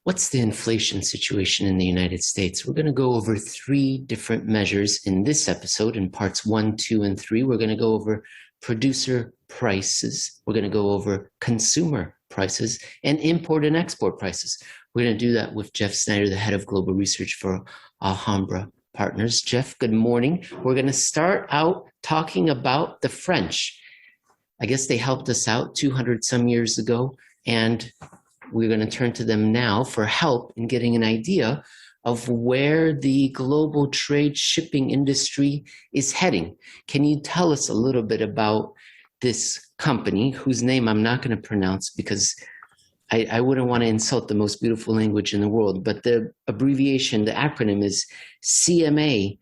What's the inflation situation in the United States? We're going to go over three different measures in this episode in parts 1, 2, and 3. We're going to go over producer prices. We're going to go over consumer prices and import and export prices. We're going to do that with Jeff Snider, the head of global research for Alhambra Partners. Jeff, good morning. We're going to start out talking about the French. I guess they helped us out 200 some years ago, and we're going to turn to them now for help in getting an idea of where the global trade shipping industry is heading. Can you tell us a little bit about this company, whose name I'm not going to pronounce because I wouldn't want to insult the most beautiful language in the world, but the abbreviation, the acronym is CMA-CGM.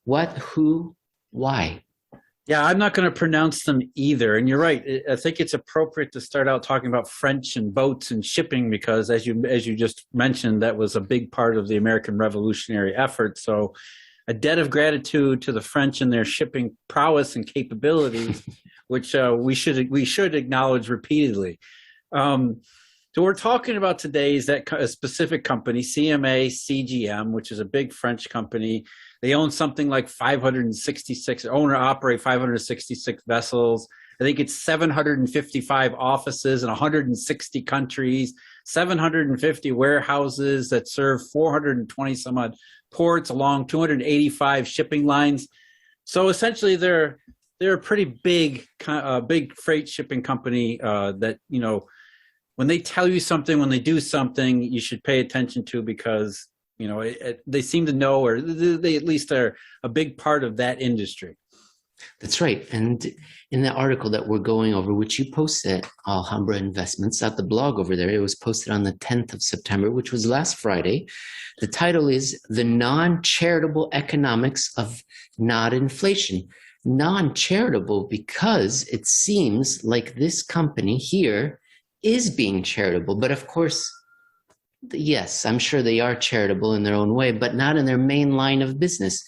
What, who, why? Yeah, I'm not going to pronounce them either. And you're right. I think it's appropriate to start out talking about French and boats and shipping because, as you just mentioned, that was a big part of the American revolutionary effort. So a debt of gratitude to the French and their shipping prowess and capabilities, which we should acknowledge repeatedly. So we're talking about today is that a specific company, CMA-CGM, which is a big French company. They own something like 566, operate 566 vessels. I think it's 755 offices in 160 countries, 750 warehouses that serve 420 some odd ports along 285 shipping lines. So essentially they're a pretty big freight shipping company that, you know, when they tell you something, when they do something, you should pay attention to because, you know, they seem to know, or they at least are a big part of that industry. That's right. And in the article that we're going over, which you posted at Alhambra Investments at the blog over there, it was posted on the 10th of September, which was last Friday. The title is The Non-Charitable Economics of Not Inflation. Non-charitable because it seems like this company here is being charitable. But of course, yes, I'm sure they are charitable in their own way, but not in their main line of business.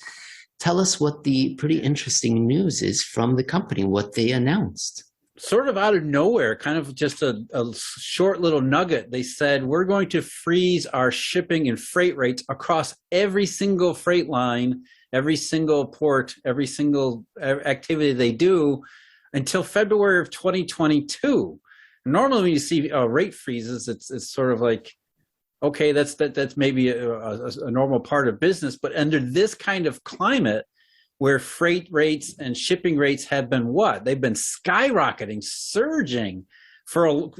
Tell us what the pretty interesting news is from the company, what they announced. Sort of out of nowhere, kind of just a short little nugget. They said, we're going to freeze our shipping and freight rates across every single freight line, every single port, every single activity they do until February of 2022. Normally when you see rate freezes, it's sort of like, okay, that's maybe a normal part of business, but under this kind of climate where freight rates and shipping rates have been what? They've been skyrocketing, surging for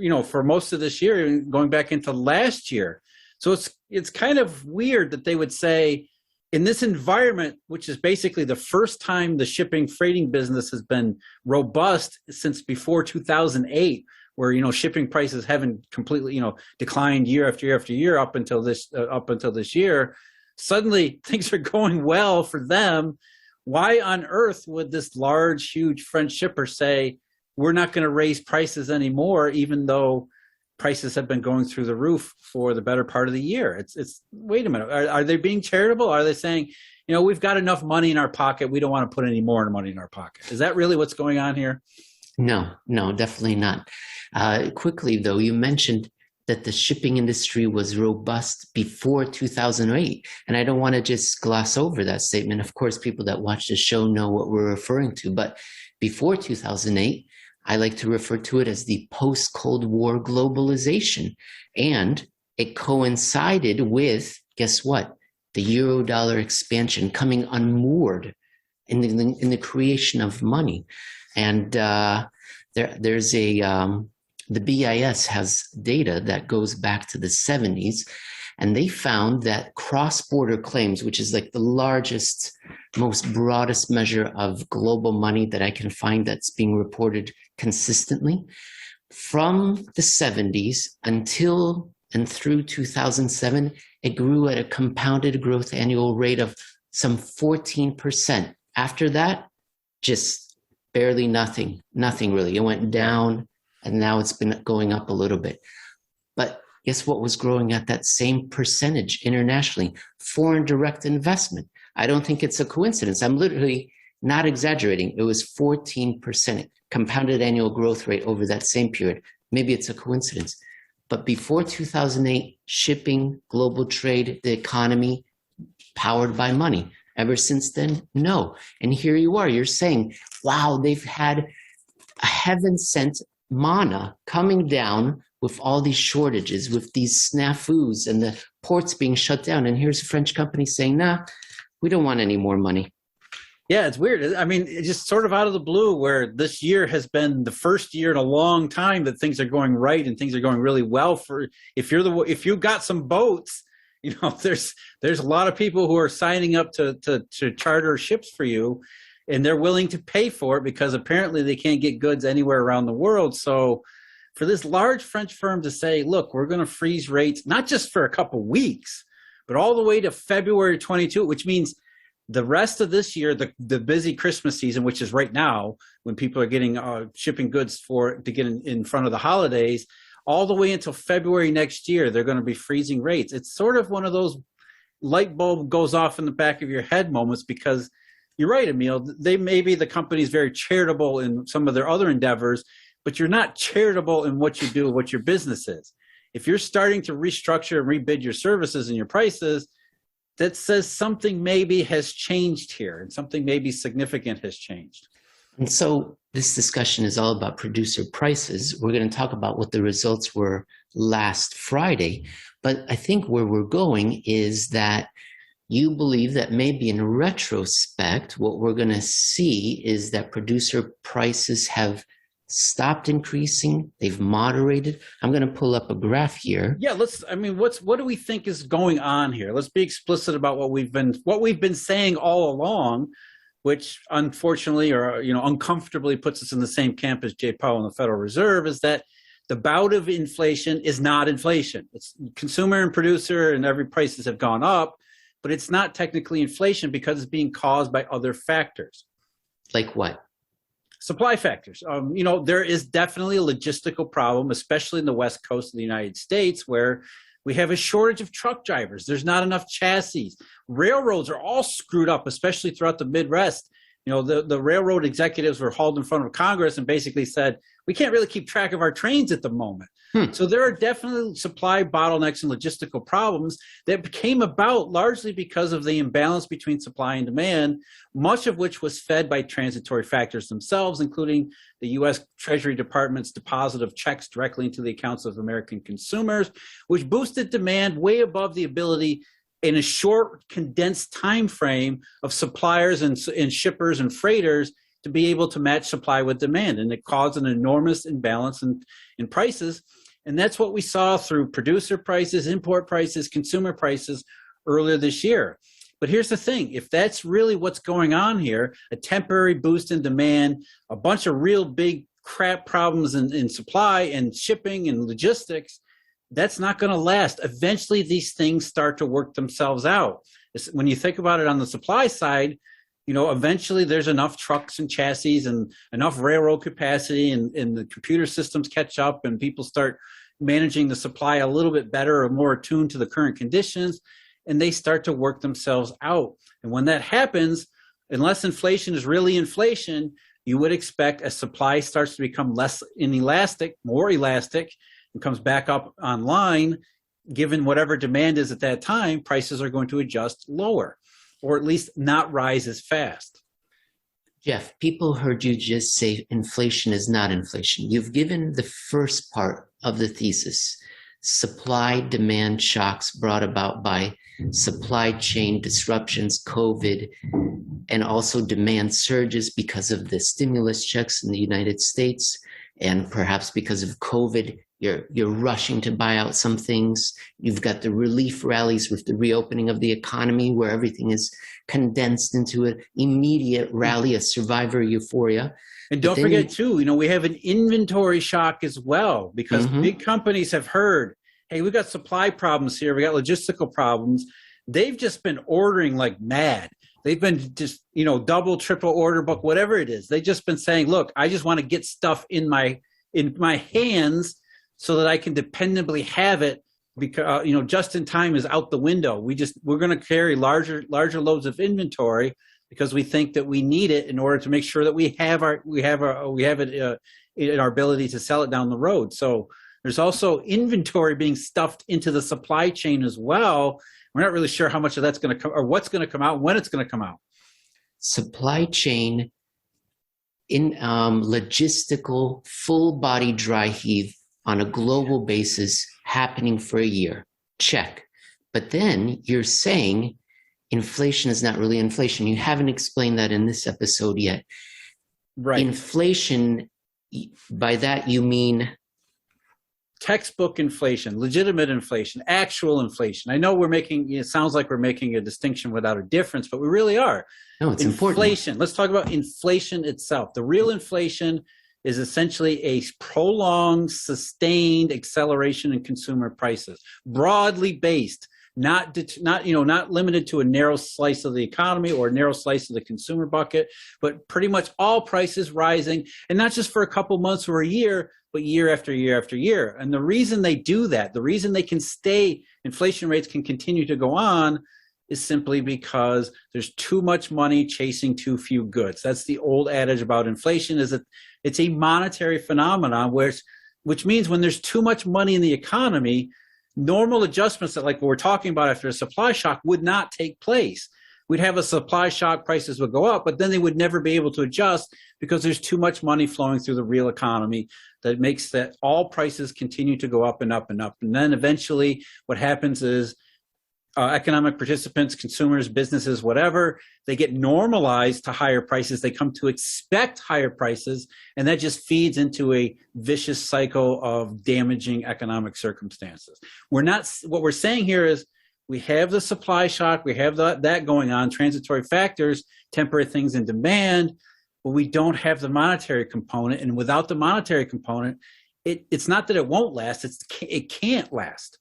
most of this year, going back into last year. So it's kind of weird that they would say in this environment, which is basically the first time the shipping freighting business has been robust since before 2008, where, you know, shipping prices haven't completely, you know, declined year after year after year up until this year. Suddenly things are going well for them. Why on earth would this large, huge French shipper say, we're not going to raise prices anymore, even though prices have been going through the roof for the better part of the year? It's wait a minute. Are they being charitable? Are they saying, you know, we've got enough money in our pocket, we don't want to put any more money in our pocket? Is that really what's going on here? No, definitely not. Quickly, though, you mentioned that the shipping industry was robust before 2008. And I don't want to just gloss over that statement. Of course, people that watch the show know what we're referring to. But before 2008, I like to refer to it as the post-Cold War globalization. And it coincided with, guess what? The Euro-dollar expansion coming unmoored in the creation of money. And there's the BIS has data that goes back to the 70s, and they found that cross-border claims, which is like the largest, most broadest measure of global money that I can find that's being reported consistently, from the 70s until and through 2007, it grew at a compounded growth annual rate of some 14%. After that, just barely nothing really. It went down, and now it's been going up a little bit. But guess what was growing at that same percentage internationally? Foreign direct investment. I don't think it's a coincidence. I'm literally not exaggerating. It was 14% compounded annual growth rate over that same period. Maybe it's a coincidence. But before 2008, shipping, global trade, the economy, powered by money. Ever since then, no. And here you are, you're saying, wow, they've had a heaven sent manna coming down with all these shortages, with these snafus and the ports being shut down. And here's a French company saying, nah, we don't want any more money. Yeah, it's weird. I mean, it's just sort of out of the blue, where this year has been the first year in a long time that things are going right and things are going really well. For if you've got some boats, you know, there's a lot of people who are signing up to charter ships for you, and they're willing to pay for it because apparently they can't get goods anywhere around the world. So for this large French firm to say, look, we're going to freeze rates, not just for a couple weeks, but all the way to February 22, which means the rest of this year, the busy Christmas season, which is right now when people are getting shipping goods to get in front of the holidays, all the way until February next year, they're going to be freezing rates. It's sort of one of those light bulb goes off in the back of your head moments, because you're right, Emil, maybe the company's very charitable in some of their other endeavors, but you're not charitable in what you do, what your business is. If you're starting to restructure and rebid your services and your prices, that says something maybe has changed here, and something maybe significant has changed. And so this discussion is all about producer prices. We're going to talk about what the results were last Friday. But I think where we're going is that you believe that maybe in retrospect, what we're going to see is that producer prices have stopped increasing, they've moderated. I'm going to pull up a graph here. Yeah, what do we think is going on here? Let's be explicit about what we've been saying all along, which unfortunately or uncomfortably puts us in the same camp as Jay Powell and the Federal Reserve, is that the bout of inflation is not inflation. It's consumer and producer and every prices have gone up, but it's not technically inflation because it's being caused by other factors. Like what? Supply factors. There is definitely a logistical problem, especially in the West Coast of the United States, where we have a shortage of truck drivers. There's not enough chassis. Railroads are all screwed up, especially throughout the Midwest. The railroad executives were hauled in front of Congress and basically said, we can't really keep track of our trains at the moment. So there are definitely supply bottlenecks and logistical problems that came about largely because of the imbalance between supply and demand, much of which was fed by transitory factors themselves, including the U.S. Treasury Department's deposit of checks directly into the accounts of American consumers, which boosted demand way above the ability in a short, condensed time frame of suppliers and shippers and freighters to be able to match supply with demand. And it caused an enormous imbalance in prices. And that's what we saw through producer prices, import prices, consumer prices earlier this year. But here's the thing, if that's really what's going on here, a temporary boost in demand, a bunch of real big crap problems in supply and shipping and logistics, that's not going to last. Eventually, these things start to work themselves out. When you think about it on the supply side, eventually there's enough trucks and chassis and enough railroad capacity and the computer systems catch up and people start managing the supply a little bit better or more attuned to the current conditions, and they start to work themselves out. And when that happens, unless inflation is really inflation, you would expect as supply starts to become less inelastic, more elastic, and comes back up online, given whatever demand is at that time, prices are going to adjust lower, or at least not rise as fast. Jeff, people heard you just say inflation is not inflation. You've given the first part of the thesis, supply-demand shocks brought about by supply chain disruptions, COVID, and also demand surges because of the stimulus checks in the United States, and perhaps because of COVID, you're rushing to buy out some things. You've got the relief rallies with the reopening of the economy where everything is condensed into an immediate rally, a survivor euphoria. And don't forget too, we have an inventory shock as well, because big companies have heard, hey, we've got supply problems here, we got logistical problems. They've just been ordering like mad. They've been just, double, triple order book, whatever it is. They've just been saying, look, I just want to get stuff in my hands so that I can dependably have it, because just in time is out the window. We're going to carry larger loads of inventory because we think that we need it in order to make sure that we have it in our ability to sell it down the road. So There's also inventory being stuffed into the supply chain as well. We're not really sure how much of that's going to come or what's going to come out, when it's going to come out. Supply chain in logistical full body dry heave on a global basis happening for a year. Check. But then you're saying inflation is not really inflation. You haven't explained that in this episode yet. Right. Inflation, by that you mean textbook inflation, legitimate inflation, actual inflation. I know it sounds like we're making a distinction without a difference, but we really are. No, it's inflation. important. Let's talk about inflation itself. The real inflation is essentially a prolonged, sustained acceleration in consumer prices, broadly based, not limited to a narrow slice of the economy or a narrow slice of the consumer bucket, but pretty much all prices rising, and not just for a couple months or a year, but year after year after year. And the reason they do that, the reason they can inflation rates can continue to go on, is simply because there's too much money chasing too few goods. That's the old adage about inflation, is that it's a monetary phenomenon, which means when there's too much money in the economy, normal adjustments that, like what we're talking about after a supply shock, would not take place. We'd have a supply shock, prices would go up, but then they would never be able to adjust because there's too much money flowing through the real economy that makes that all prices continue to go up and up and up. And then eventually what happens is economic participants, consumers, businesses, whatever, they get normalized to higher prices. They come to expect higher prices, and that just feeds into a vicious cycle of damaging economic circumstances. What we're saying here is we have the supply shock, we have that going on, transitory factors, temporary things in demand, but we don't have the monetary component. And without the monetary component, it's not that it won't last, it can't last.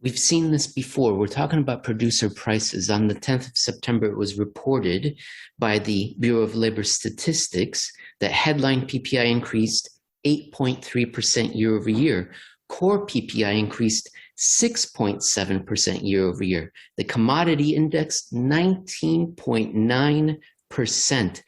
We've seen this before. We're talking about producer prices. On the 10th of September, it was reported by the Bureau of Labor Statistics that headline PPI increased 8.3% year over year. Core PPI increased 6.7% year over year. The commodity index, 19.9%.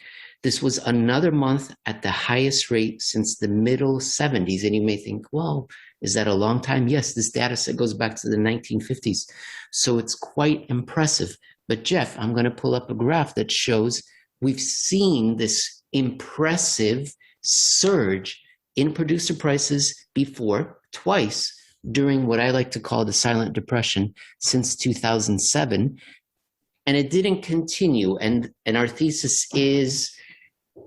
This was another month at the highest rate since the middle 70s. And you may think, well, is that a long time? Yes, this data set goes back to the 1950s. So it's quite impressive. But Jeff, I'm going to pull up a graph that shows we've seen this impressive surge in producer prices before, twice, during what I like to call the silent depression since 2007. And it didn't continue. And our thesis is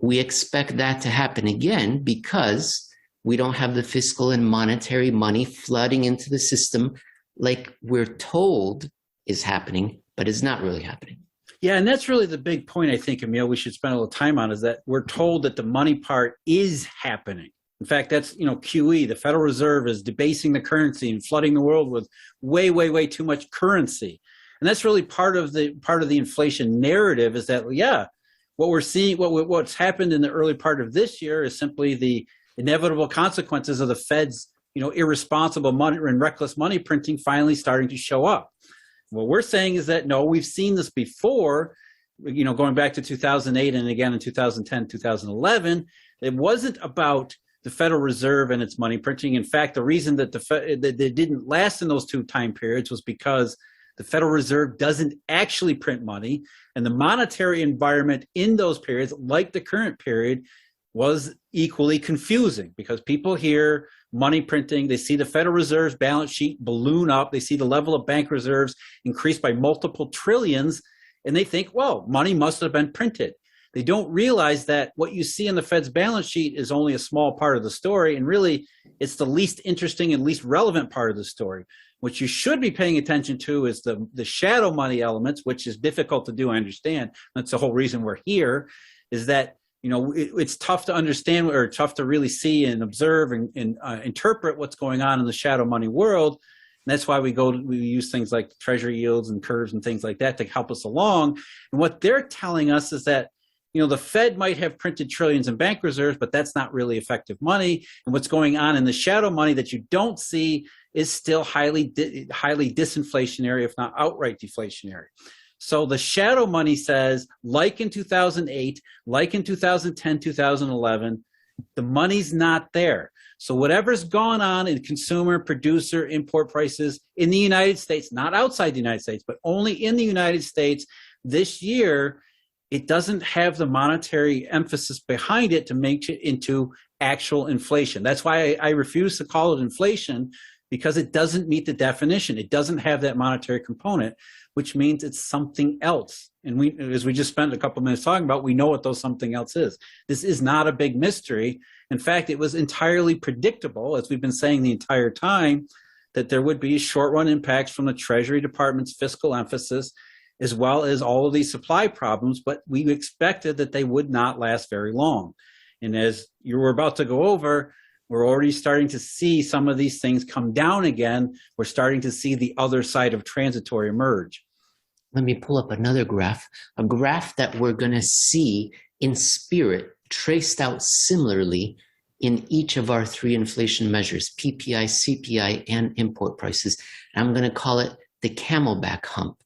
we expect that to happen again because we don't have the fiscal and monetary money flooding into the system like we're told is happening, but is not really happening. Yeah, and that's really the big point, I think, Emil, we should spend a little time on, is that we're told that the money part is happening. In fact, that's, QE, the Federal Reserve is debasing the currency and flooding the world with way, way, way too much currency. And that's really part of the inflation narrative, is that, yeah, what we're seeing, what's happened in the early part of this year is simply the inevitable consequences of the Fed's, irresponsible money and reckless money printing finally starting to show up. What we're saying is that, no, we've seen this before, going back to 2008 and again in 2010, 2011. It wasn't about the Federal Reserve and its money printing. In fact, the reason that that they didn't last in those two time periods was because the Federal Reserve doesn't actually print money, and the monetary environment in those periods, like the current period, was equally confusing, because people hear money printing, they see the Federal Reserve's balance sheet balloon up, they see the level of bank reserves increase by multiple trillions, and they think, well, money must have been printed. They don't realize that what you see in the Fed's balance sheet is only a small part of the story, and really it's the least interesting and least relevant part of the story. What you should be paying attention to is the shadow money elements, which is difficult to do, I understand. That's the whole reason we're here, is that it's tough to understand, or tough to really see and observe and interpret what's going on in the shadow money world. And that's why we use things like treasury yields and curves and things like that to help us along. And what they're telling us is that, the Fed might have printed trillions in bank reserves, but that's not really effective money. And what's going on in the shadow money that you don't see is still highly disinflationary, if not outright deflationary. So the shadow money says, like in 2008, like in 2010, 2011, the money's not there. So whatever's gone on in consumer, producer, import prices in the United States, not outside the United States, but only in the United States this year, it doesn't have the monetary emphasis behind it to make it into actual inflation. That's why I refuse to call it inflation, because it doesn't meet the definition. It doesn't have that monetary component, which means it's something else. And we, as we just spent a couple minutes talking about, we know what those something else is. This is not a big mystery. In fact, it was entirely predictable, as we've been saying the entire time, that there would be short-run impacts from the Treasury Department's fiscal emphasis, as well as all of these supply problems, but we expected that they would not last very long. And as you were about to go over, we're already starting to see some of these things come down again. We're starting to see the other side of transitory emerge. Let me pull up another graph, a graph that we're going to see in spirit traced out similarly in each of our three inflation measures, PPI, CPI, and import prices. And I'm going to call it the camelback hump.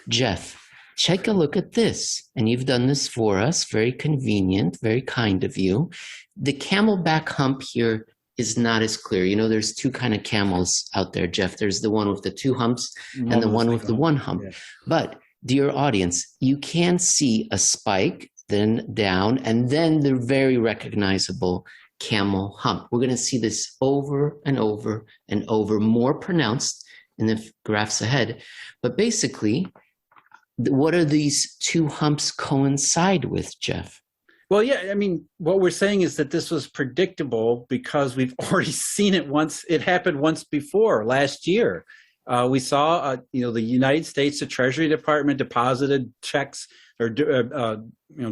Jeff, take a look at this. And you've done this for us. Very convenient, very kind of you. The camelback hump here is not as clear. You know, there's two kind of camels out there, Jeff. There's the one with the two humps and the one with the one hump. Yeah. But dear audience, you can see a spike, then down, and then the very recognizable camel hump. We're going to see this over and over and over, more pronounced in the graphs ahead. But basically, what are these two humps coincide with, Jeff? Well, yeah, I mean, what we're saying is that this was predictable because we've already seen it once. It happened once before last year. We saw, the United States, the Treasury Department deposited checks or,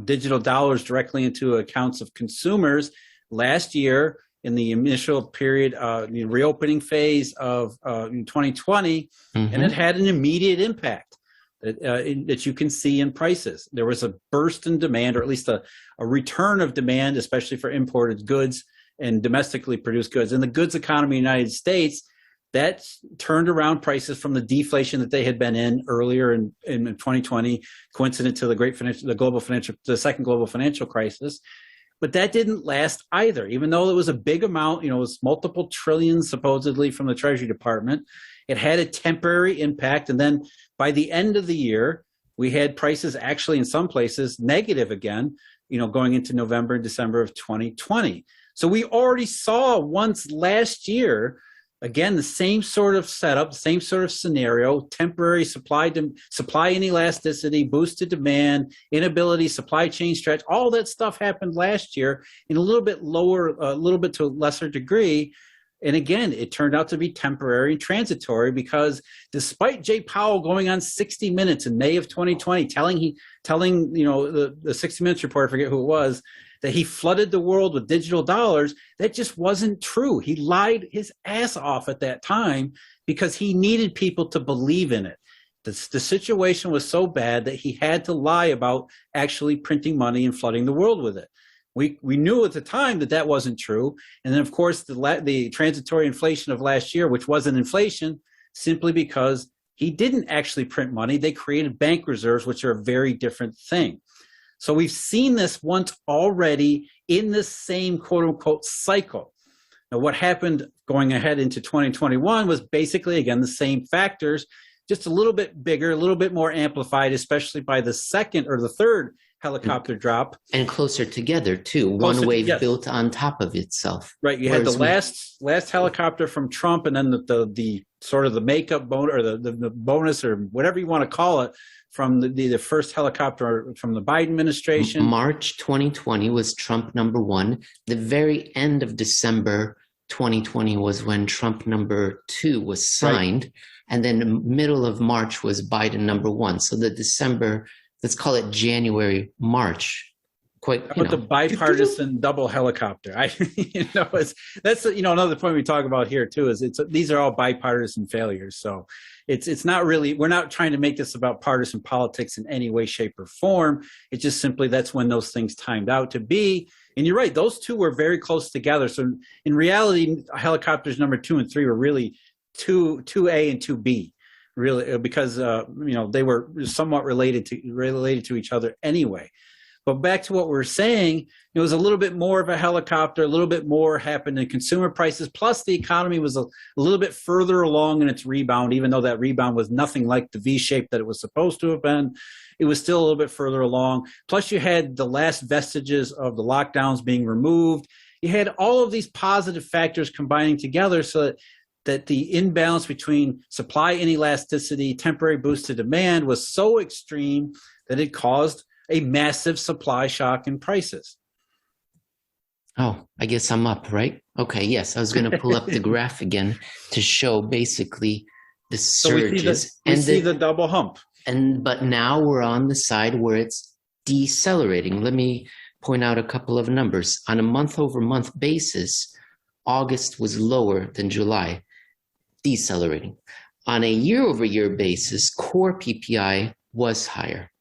digital dollars directly into accounts of consumers last year in the initial period, the reopening phase of 2020, and it had an immediate impact that you can see in prices. There was a burst in demand, or at least a return of demand, especially for imported goods and domestically produced goods. In the goods economy in the United States, that turned around prices from the deflation that they had been in earlier in 2020, coincident to the second global financial crisis. But that didn't last either, even though it was a big amount, it was multiple trillions supposedly from the Treasury Department. It had a temporary impact. And then by the end of the year, we had prices actually in some places negative again, going into November and December of 2020. So we already saw once last year, again, the same sort of setup, same sort of scenario, temporary supply inelasticity, boosted demand, inability, supply chain stretch, all that stuff happened last year in a little bit to a lesser degree. And again, it turned out to be temporary and transitory because despite Jay Powell going on 60 Minutes in May of 2020, telling the 60 Minutes report, I forget who it was, that he flooded the world with digital dollars, that just wasn't true. He lied his ass off at that time because he needed people to believe in it. The situation was so bad that he had to lie about actually printing money and flooding the world with it. We knew at the time that wasn't true. And then, of course, the transitory inflation of last year, which wasn't inflation, simply because he didn't actually print money. They created bank reserves, which are a very different thing. So we've seen this once already in this same quote-unquote cycle. Now, what happened going ahead into 2021 was basically, again, the same factors, just a little bit bigger, a little bit more amplified, especially by the second or the third helicopter drop. And closer together, too. One wave built on top of itself. Right. You had the last helicopter from Trump, and then the sort of the makeup bonus, or the bonus, or whatever you want to call it, from the first helicopter from the Biden administration. March 2020 was Trump number one. The very end of December 2020 was when Trump number two was signed. Right. And then the middle of March was Biden number one. So the December, let's call it January, March. The bipartisan double helicopter. That's another point we talk about here too. These are all bipartisan failures. So it's not really, we're not trying to make this about partisan politics in any way, shape, or form. It's just simply that's when those things timed out to be. And you're right; those two were very close together. So in reality, helicopters number 2 and 3 were really 2A and 2B, really, because they were somewhat related to each other anyway. But back to what we're saying, it was a little bit more of a helicopter, a little bit more happened in consumer prices, plus the economy was a little bit further along in its rebound, even though that rebound was nothing like the V-shape that it was supposed to have been. It was still a little bit further along. Plus you had the last vestiges of the lockdowns being removed. You had all of these positive factors combining together so that the imbalance between supply inelasticity, temporary boost to demand was so extreme that it caused a massive supply shock in prices. Oh, I guess I'm up, right? Okay, yes, I was going to pull up the graph again to show basically the surges. So we see the double hump. But now we're on the side where it's decelerating. Let me point out a couple of numbers. On a month-over-month basis, August was lower than July, decelerating. On a year-over-year basis, core PPI was higher.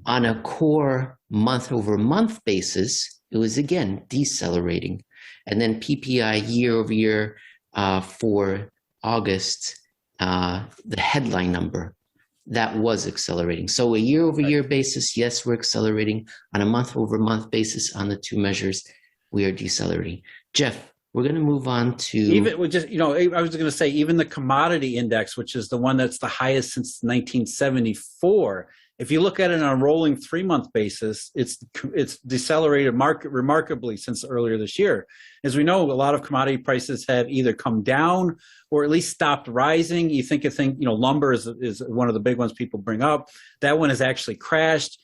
On a core month-over-month basis, it was again decelerating. And then PPI year-over-year for August, the headline number, that was accelerating. So a year-over-year basis, yes, we're accelerating. On a month-over-month basis, on the two measures, we are decelerating. Jeff, we're going to move on to even with just, I was going to say even the commodity index, which is the one that's the highest since 1974. If you look at it on a rolling 3-month basis, it's decelerated remarkably since earlier this year. As we know, a lot of commodity prices have either come down or at least stopped rising. You think lumber is one of the big ones people bring up. That one has actually crashed.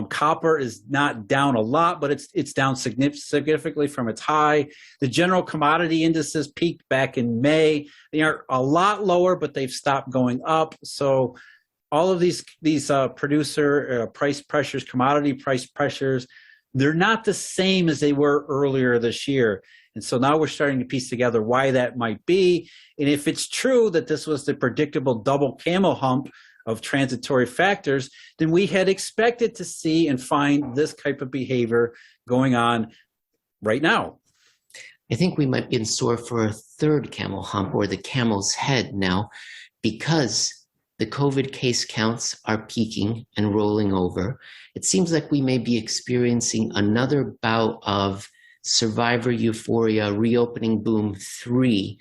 Copper is not down a lot, but it's down significantly from its high. The general commodity indices peaked back in May. They are a lot lower, but they've stopped going up. So all of these producer price pressures, commodity price pressures, they're not the same as they were earlier this year. And so now we're starting to piece together why that might be. And if it's true that this was the predictable double camel hump of transitory factors, then we had expected to see and find this type of behavior going on right now. I think we might be in store for a third camel hump, or the camel's head now, because the COVID case counts are peaking and rolling over. It seems like we may be experiencing another bout of survivor euphoria, reopening boom 3.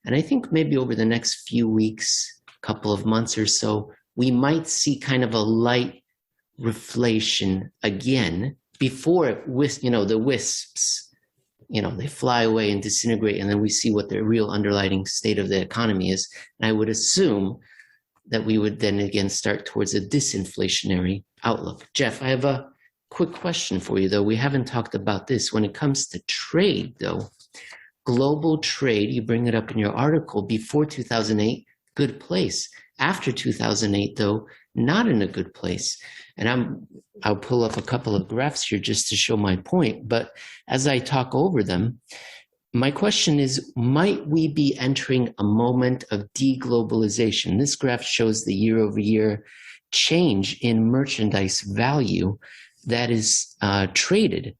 And I think maybe over the next few weeks, couple of months or so, we might see kind of a light reflation again before the wisps, they fly away and disintegrate, and then we see what the real underlying state of the economy is. And I would assume that we would then again start towards a disinflationary outlook. Jeff, I have a quick question for you, though. We haven't talked about this. When it comes to trade, though, global trade, you bring it up in your article, before 2008, good place. After 2008, though, not in a good place. And I'll pull up a couple of graphs here just to show my point. But as I talk over them, my question is, might we be entering a moment of de-globalization? This graph shows the year-over-year change in merchandise value that is traded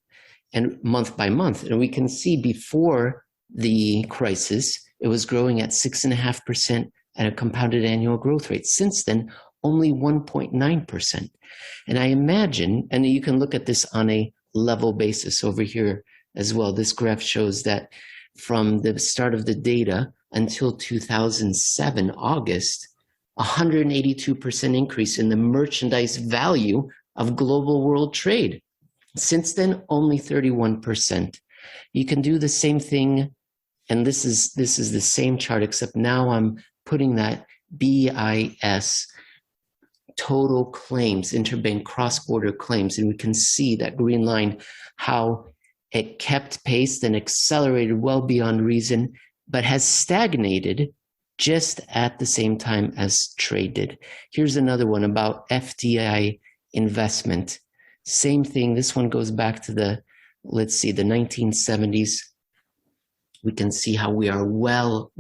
and month by month. And we can see before the crisis, it was growing at 6.5% at a compounded annual growth rate. Since then, only 1.9%. And I imagine, and you can look at this on a level basis over here as well. This graph shows that from the start of the data until 2007, August, 182% increase in the merchandise value of global world trade. Since then, only 31%. You can do the same thing, and this is the same chart, except now I'm putting that BIS, total claims, interbank cross-border claims, and we can see that green line, how it kept pace and accelerated well beyond reason, but has stagnated just at the same time as trade did. Here's another one about FDI investment. Same thing. This one goes back to the 1970s. We can see how we are well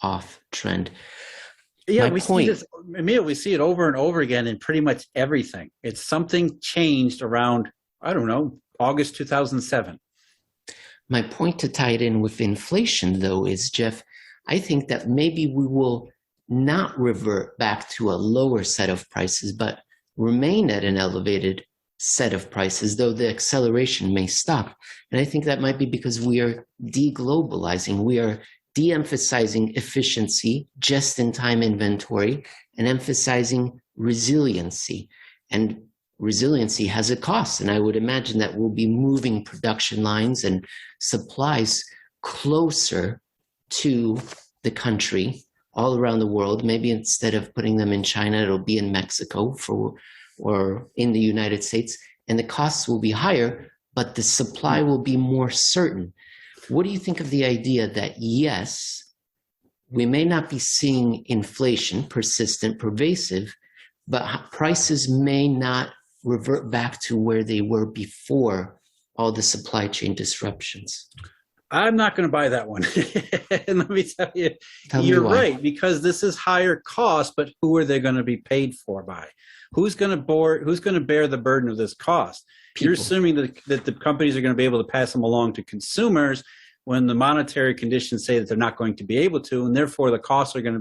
off trend. Yeah, we see this, Emil, we see it over and over again in pretty much everything. It's something changed around, I don't know, August 2007. My point to tie it in with inflation, though, is, Jeff, I think that maybe we will not revert back to a lower set of prices, but remain at an elevated set of prices, though the acceleration may stop. And I think that might be because we are de-globalizing. We are de-emphasizing efficiency, just-in-time inventory, and emphasizing resiliency. And resiliency has a cost. And I would imagine that we'll be moving production lines and supplies closer to the country all around the world. Maybe instead of putting them in China, it'll be in Mexico or in the United States, and the costs will be higher, but the supply will be more certain. What do you think of the idea that, yes, we may not be seeing inflation, persistent, pervasive, but prices may not revert back to where they were before all the supply chain disruptions? I'm not going to buy that one. And let me tell you, Tell me you're why. right, because this is higher cost, but who are they going to be paid for by? Who's going to bear the burden of this cost? People. You're assuming that the companies are going to be able to pass them along to consumers when the monetary conditions say that they're not going to be able to, and therefore the costs are going to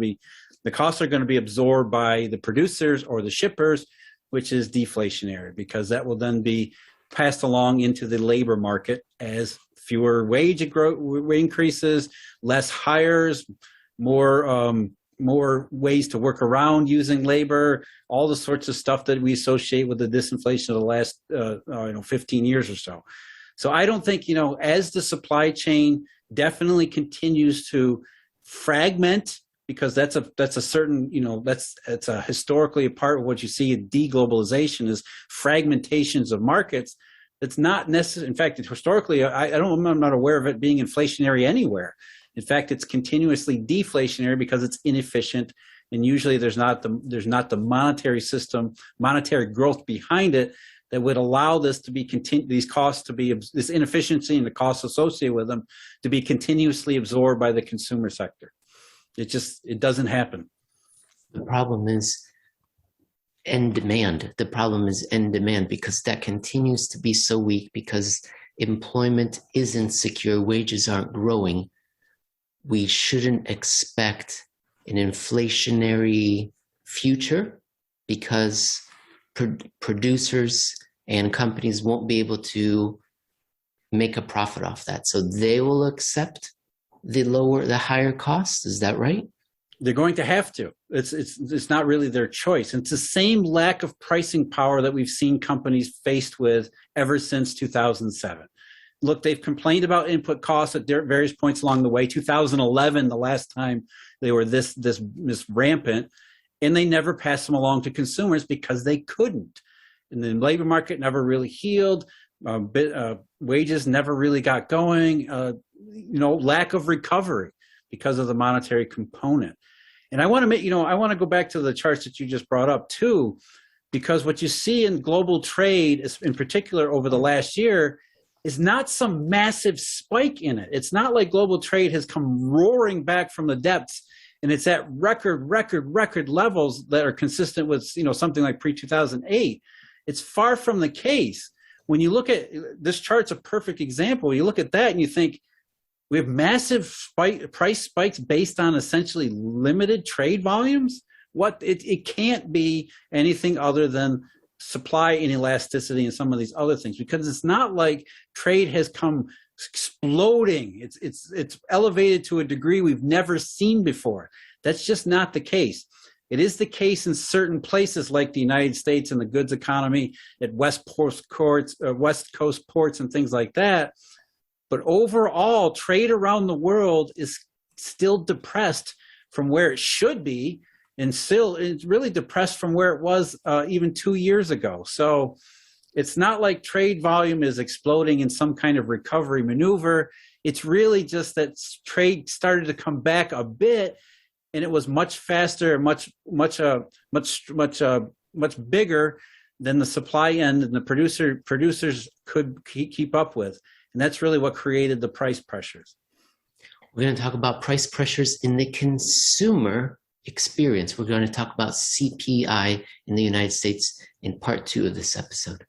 be absorbed by the producers or the shippers, which is deflationary, because that will then be passed along into the labor market as fewer wage increases, less hires, more ways to work around using labor, all the sorts of stuff that we associate with the disinflation of the last 15 years or so. So I don't think, as the supply chain definitely continues to fragment, because that's a certain, that's a historically a part of what you see in de-globalization is fragmentations of markets. It's not necessary. In fact, historically, I'm not aware of it being inflationary anywhere. In fact, it's continuously deflationary because it's inefficient, and usually there's not the monetary system, monetary growth behind it that would allow this to be these costs to be, this inefficiency and the costs associated with them to be continuously absorbed by the consumer sector. It doesn't happen. The problem is end demand. The problem is end demand, because that continues to be so weak because employment isn't secure, wages aren't growing. We shouldn't expect an inflationary future because producers and companies won't be able to make a profit off that. So they will accept the higher costs. Is that right? They're going to have to. It's not really their choice. And it's the same lack of pricing power that we've seen companies faced with ever since 2007. Look, they've complained about input costs at various points along the way. 2011, the last time they were this rampant, and they never passed them along to consumers because they couldn't. And the labor market never really healed. Wages never really got going. Lack of recovery because of the monetary component. And I want to go back to the charts that you just brought up too, because what you see in global trade, in particular over the last year, is not some massive spike in it. It's not like global trade has come roaring back from the depths and it's at record levels that are consistent with something like pre-2008. It's far from the case. When you look at this chart's a perfect example. You look at that and you think, we have massive price spikes based on essentially limited trade volumes. It can't be anything other than supply inelasticity and some of these other things, because it's not like trade has come exploding. It's elevated to a degree we've never seen before. That's just not the case. It is the case in certain places like the United States and the goods economy at West Coast ports and things like that. But overall, trade around the world is still depressed from where it should be, and still it's really depressed from where it was even 2 years ago. So it's not like trade volume is exploding in some kind of recovery maneuver. It's really just that trade started to come back a bit, and it was much faster, much bigger than the supply end and the producers could keep up with. And that's really what created the price pressures. We're going to talk about price pressures in the consumer experience. We're going to talk about CPI in the United States in part 2 of this episode.